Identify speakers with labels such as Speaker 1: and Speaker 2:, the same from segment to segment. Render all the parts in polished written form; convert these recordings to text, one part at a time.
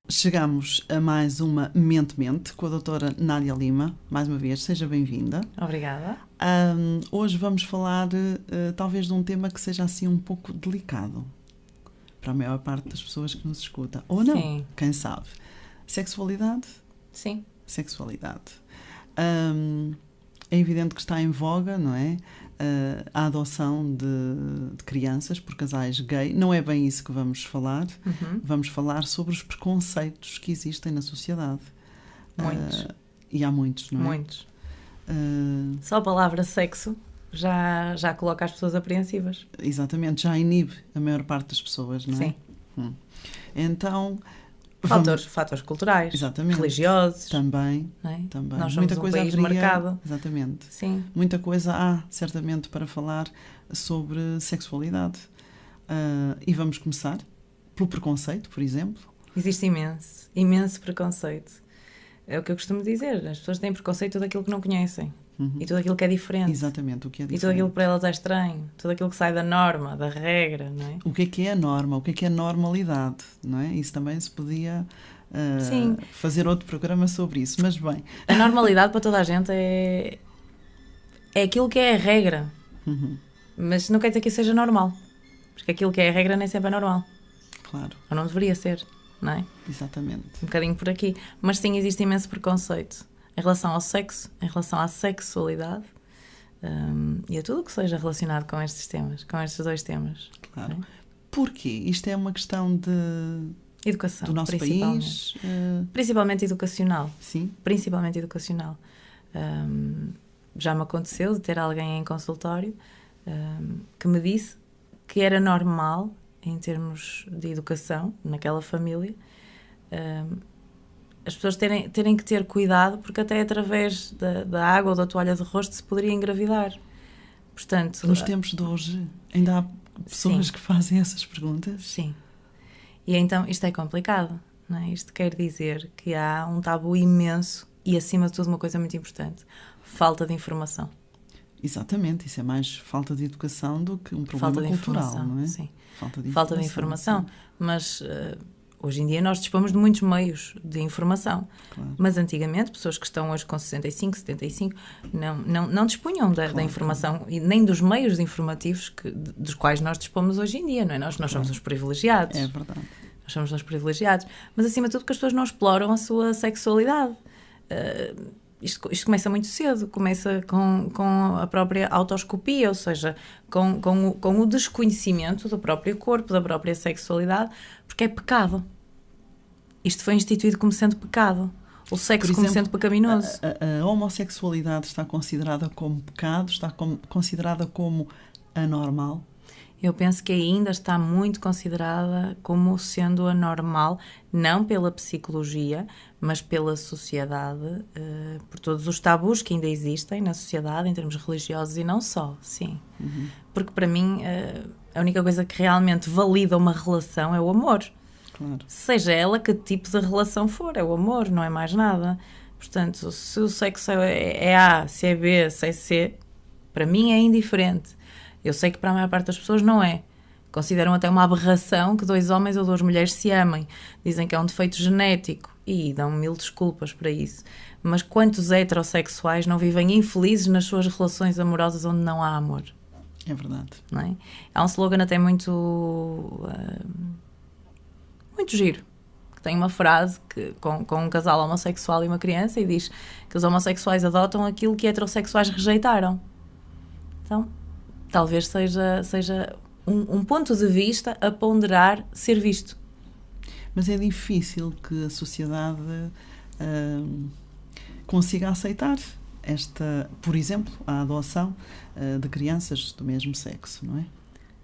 Speaker 1: Chegamos a mais uma Mente com a doutora Nádia Lima. Mais uma vez, seja bem-vinda.
Speaker 2: Obrigada.
Speaker 1: Hoje vamos falar talvez de um tema que seja assim um pouco delicado para a maior parte das pessoas que nos escuta. Ou não,
Speaker 2: Sim.
Speaker 1: Quem sabe. Sexualidade?
Speaker 2: Sim.
Speaker 1: Sexualidade. É evidente que está em voga, não é? A adoção de crianças por casais gay. Não é bem isso que vamos falar. Vamos falar sobre os preconceitos que existem na sociedade.
Speaker 2: Muitos.
Speaker 1: E há muitos, não é?
Speaker 2: Muitos. Só a palavra sexo já coloca as pessoas apreensivas.
Speaker 1: Exatamente, já inibe a maior parte das pessoas, não é?
Speaker 2: Sim.
Speaker 1: Então...
Speaker 2: Fatores culturais,
Speaker 1: exatamente,
Speaker 2: religiosos.
Speaker 1: Também,
Speaker 2: não é?
Speaker 1: também.
Speaker 2: Nós somos
Speaker 1: Muita
Speaker 2: um
Speaker 1: coisa
Speaker 2: país
Speaker 1: haveria,
Speaker 2: marcado.
Speaker 1: Exatamente.
Speaker 2: Sim.
Speaker 1: Muita coisa há, certamente, para falar sobre sexualidade. E vamos começar pelo preconceito, por exemplo.
Speaker 2: Existe imenso preconceito. É o que eu costumo dizer. As pessoas têm preconceito daquilo que não conhecem. E tudo aquilo que é diferente.
Speaker 1: Exatamente, o que é diferente.
Speaker 2: E tudo aquilo que para elas é estranho. Tudo aquilo que sai da norma, da regra, não é?
Speaker 1: O que é a norma? O que é a normalidade? Não é? Isso também se podia fazer outro programa sobre isso. Mas bem...
Speaker 2: A normalidade para toda a gente é aquilo que é a regra. Mas não quer dizer que isso seja normal. Porque aquilo que é a regra nem sempre é normal.
Speaker 1: Claro.
Speaker 2: Ou não deveria ser, não é?
Speaker 1: Exatamente.
Speaker 2: Um bocadinho por aqui. Mas sim, existe imenso preconceito em relação ao sexo, em relação à sexualidade e a tudo o que seja relacionado com estes temas, com estes dois temas.
Speaker 1: Claro. Porquê? Isto é uma questão de...
Speaker 2: educação,
Speaker 1: do nosso país?
Speaker 2: Principalmente educacional.
Speaker 1: Sim.
Speaker 2: Principalmente educacional. Já me aconteceu de ter alguém em consultório que me disse que era normal, em termos de educação, naquela família, as pessoas terem que ter cuidado, porque até através da água ou da toalha de rosto se poderia engravidar. Portanto,
Speaker 1: nos tempos de hoje ainda há pessoas que fazem essas perguntas?
Speaker 2: Sim. E então isto é complicado, não é? Isto quer dizer que há um tabu imenso e, acima de tudo, uma coisa muito importante: falta de informação.
Speaker 1: Exatamente, isso é mais falta de educação do que um problema cultural, não é?
Speaker 2: Sim.
Speaker 1: Falta de
Speaker 2: informação.
Speaker 1: Sim.
Speaker 2: Mas hoje em dia nós dispomos de muitos meios de informação.
Speaker 1: Claro.
Speaker 2: Mas antigamente, pessoas que estão hoje com 65, 75, não dispunham da informação e nem dos meios informativos dos quais nós dispomos hoje em dia, não é? Nós somos os privilegiados.
Speaker 1: É verdade.
Speaker 2: Nós somos os privilegiados. Mas, acima de tudo, que as pessoas não exploram a sua sexualidade. Isto começa muito cedo, começa com a própria autoescopia, ou seja, com o desconhecimento do próprio corpo, da própria sexualidade, porque é pecado. Isto foi instituído como sendo pecado. O sexo, por exemplo, como sendo pecaminoso.
Speaker 1: A homossexualidade está considerada como pecado? Está considerada como anormal?
Speaker 2: Eu penso que ainda está muito considerada como sendo anormal, não pela psicologia, mas pela sociedade, por todos os tabus que ainda existem na sociedade, em termos religiosos e não só, sim. Porque para mim a única coisa que realmente valida uma relação é o amor.
Speaker 1: Claro.
Speaker 2: Seja ela que tipo de relação for, é o amor, não é mais nada. Portanto, se o sexo é A, se é B, se é C, para mim é indiferente. Eu sei que para a maior parte das pessoas não é. Consideram até uma aberração que 2 homens ou 2 mulheres se amem. Dizem que é um defeito genético e dão 1000 desculpas para isso. Mas quantos heterossexuais não vivem infelizes nas suas relações amorosas onde não há amor?
Speaker 1: É verdade.
Speaker 2: Não é? Há um slogan até muito giro, que tem uma frase com um casal homossexual e uma criança e diz que os homossexuais adotam aquilo que heterossexuais rejeitaram. Então... talvez seja um ponto de vista a ponderar ser visto.
Speaker 1: Mas é difícil que a sociedade consiga aceitar por exemplo, a adoção de crianças do mesmo sexo, não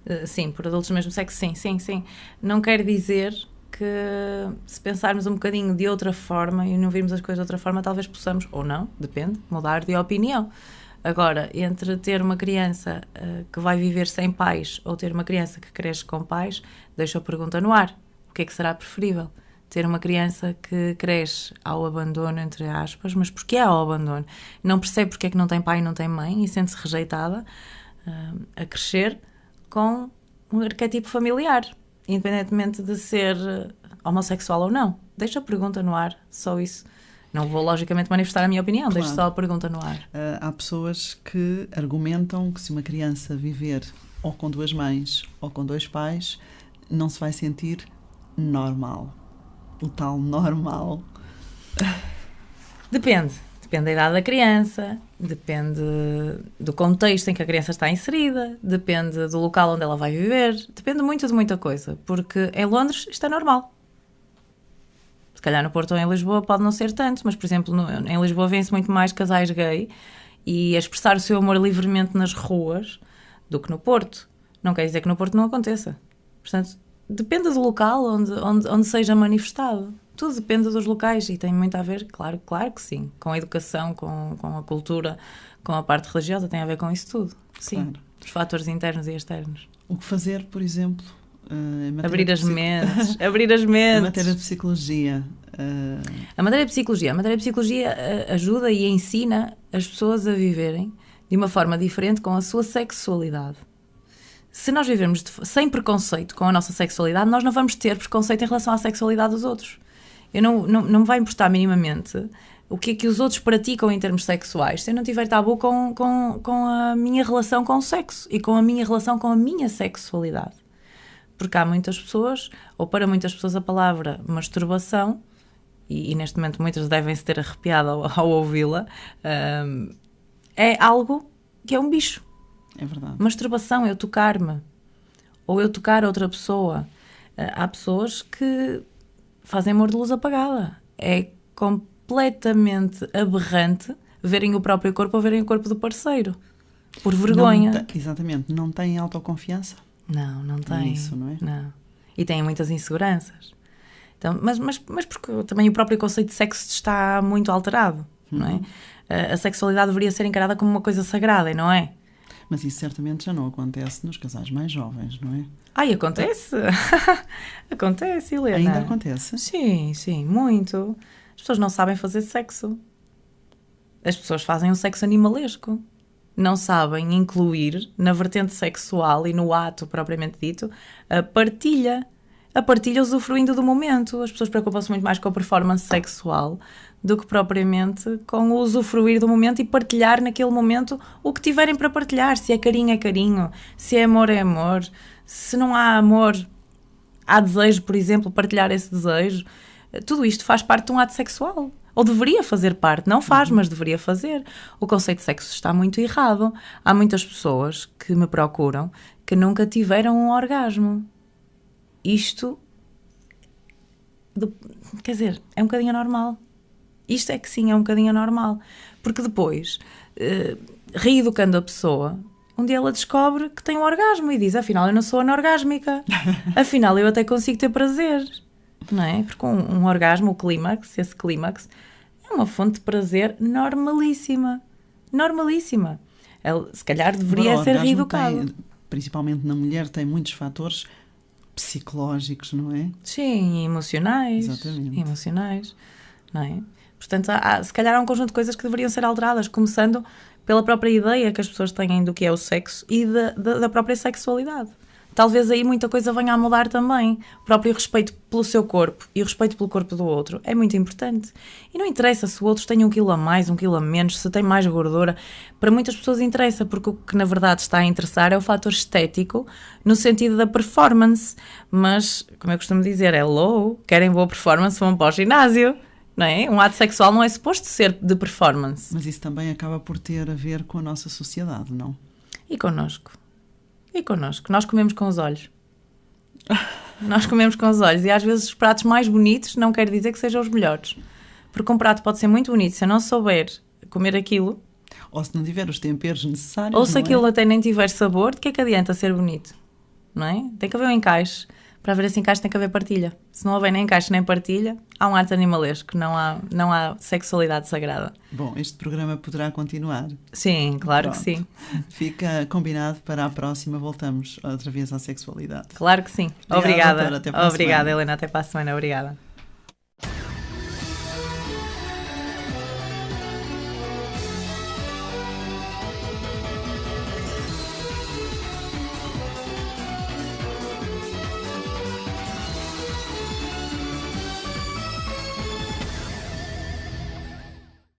Speaker 1: é?
Speaker 2: Sim, por adultos do mesmo sexo, sim. Não quer dizer que, se pensarmos um bocadinho de outra forma e não virmos as coisas de outra forma, talvez possamos, ou não, depende, mudar de opinião. Agora, entre ter uma criança que vai viver sem pais ou ter uma criança que cresce com pais, deixo a pergunta no ar. O que é que será preferível? Ter uma criança que cresce ao abandono, entre aspas, mas porquê ao abandono? Não percebe porque é que não tem pai e não tem mãe e sente-se rejeitada a crescer com um arquétipo familiar, independentemente de ser homossexual ou não. Deixa a pergunta no ar, só isso. Não vou, logicamente, manifestar a minha opinião, deixo só a pergunta no ar.
Speaker 1: Há pessoas que argumentam que se uma criança viver ou com 2 mães ou com 2 pais, não se vai sentir normal. O tal normal.
Speaker 2: Depende da idade da criança, depende do contexto em que a criança está inserida, depende do local onde ela vai viver, depende muito de muita coisa, porque em Londres isto é normal. Se calhar no Porto ou em Lisboa pode não ser tanto, mas, por exemplo, em Lisboa vêem-se muito mais casais gay e a expressar o seu amor livremente nas ruas do que no Porto. Não quer dizer que no Porto não aconteça. Portanto, depende do local onde seja manifestado. Tudo depende dos locais e tem muito a ver, claro que sim, com a educação, com a cultura, com a parte religiosa, tem a ver com isso tudo. Sim, claro. Os fatores internos e externos.
Speaker 1: O que fazer, por exemplo...
Speaker 2: Abrir as mentes. A
Speaker 1: matéria de psicologia.
Speaker 2: A matéria de psicologia ajuda e ensina as pessoas a viverem de uma forma diferente com a sua sexualidade. Se nós vivermos sem preconceito com a nossa sexualidade, nós não vamos ter preconceito em relação à sexualidade dos outros. Não me vai importar minimamente o que é que os outros praticam em termos sexuais se eu não tiver tabu com a minha relação com o sexo e com a minha relação com a minha sexualidade. Porque há muitas pessoas, ou para muitas pessoas a palavra masturbação, e neste momento muitas devem se ter arrepiado ao ouvi-la, é algo que é um bicho.
Speaker 1: É verdade.
Speaker 2: Masturbação, eu tocar-me, ou eu tocar outra pessoa. Há pessoas que fazem amor de luz apagada. É completamente aberrante verem o próprio corpo ou verem o corpo do parceiro. Por vergonha.
Speaker 1: Exatamente. Não têm autoconfiança.
Speaker 2: Não tem.
Speaker 1: É isso, não é?
Speaker 2: Não. E têm muitas inseguranças. Então, mas porque também o próprio conceito de sexo está muito alterado, não é? A sexualidade deveria ser encarada como uma coisa sagrada, e não é?
Speaker 1: Mas isso certamente já não acontece nos casais mais jovens, não é?
Speaker 2: Ai, acontece. Acontece, Helena.
Speaker 1: Ainda acontece?
Speaker 2: Sim, muito. As pessoas não sabem fazer sexo. As pessoas fazem um sexo animalesco. Não sabem incluir na vertente sexual e no ato propriamente dito a partilha usufruindo do momento. As pessoas preocupam-se muito mais com a performance sexual do que propriamente com o usufruir do momento e partilhar naquele momento o que tiverem para partilhar. Se é carinho, se é amor, se não há amor, há desejo, por exemplo, partilhar esse desejo. Tudo isto faz parte de um ato sexual. Ou deveria fazer parte, não faz, mas deveria fazer. O conceito de sexo está muito errado. Há muitas pessoas que me procuram que nunca tiveram um orgasmo. Isto, quer dizer, é um bocadinho anormal. Isto é que sim, é um bocadinho anormal. Porque depois, reeducando a pessoa, um dia ela descobre que tem um orgasmo e diz, afinal eu não sou anorgásmica. Afinal eu até consigo ter prazer. Não é? Porque um orgasmo, o clímax, esse clímax, é uma fonte de prazer normalíssima. Normalíssima. Se calhar deveria ser reeducado.
Speaker 1: Principalmente na mulher, tem muitos fatores psicológicos, não é?
Speaker 2: Sim, emocionais.
Speaker 1: Exatamente.
Speaker 2: Emocionais, não é? Portanto, se calhar há um conjunto de coisas que deveriam ser alteradas, começando pela própria ideia que as pessoas têm do que é o sexo e da própria sexualidade. Talvez aí muita coisa venha a mudar também. O próprio respeito pelo seu corpo e o respeito pelo corpo do outro é muito importante. E não interessa se o outro tem 1 quilo a mais, 1 quilo a menos, se tem mais gordura. Para muitas pessoas interessa, porque o que na verdade está a interessar é o fator estético, no sentido da performance. Mas, como eu costumo dizer, querem boa performance, vão para o ginásio. Não é? Um ato sexual não é suposto ser de performance.
Speaker 1: Mas isso também acaba por ter a ver com a nossa sociedade, não?
Speaker 2: E connosco. Nós comemos com os olhos. Nós comemos com os olhos. E às vezes os pratos mais bonitos não quer dizer que sejam os melhores. Porque um prato pode ser muito bonito. Se eu não souber comer aquilo...
Speaker 1: Ou se não tiver os temperos necessários,
Speaker 2: ou se aquilo até nem tiver sabor, de que é que adianta ser bonito? Não é? Tem que haver um encaixe. Para haver esse encaixe tem que haver partilha. Se não houver nem encaixe nem partilha, há um ato animalesco. Não há sexualidade sagrada.
Speaker 1: Bom, este programa poderá continuar.
Speaker 2: Sim, claro. Pronto. Que sim.
Speaker 1: Fica combinado para a próxima. Voltamos outra vez à sexualidade.
Speaker 2: Claro que sim. Obrigada.
Speaker 1: Doutora, até para a semana.
Speaker 2: Helena. Até para a semana. Obrigada.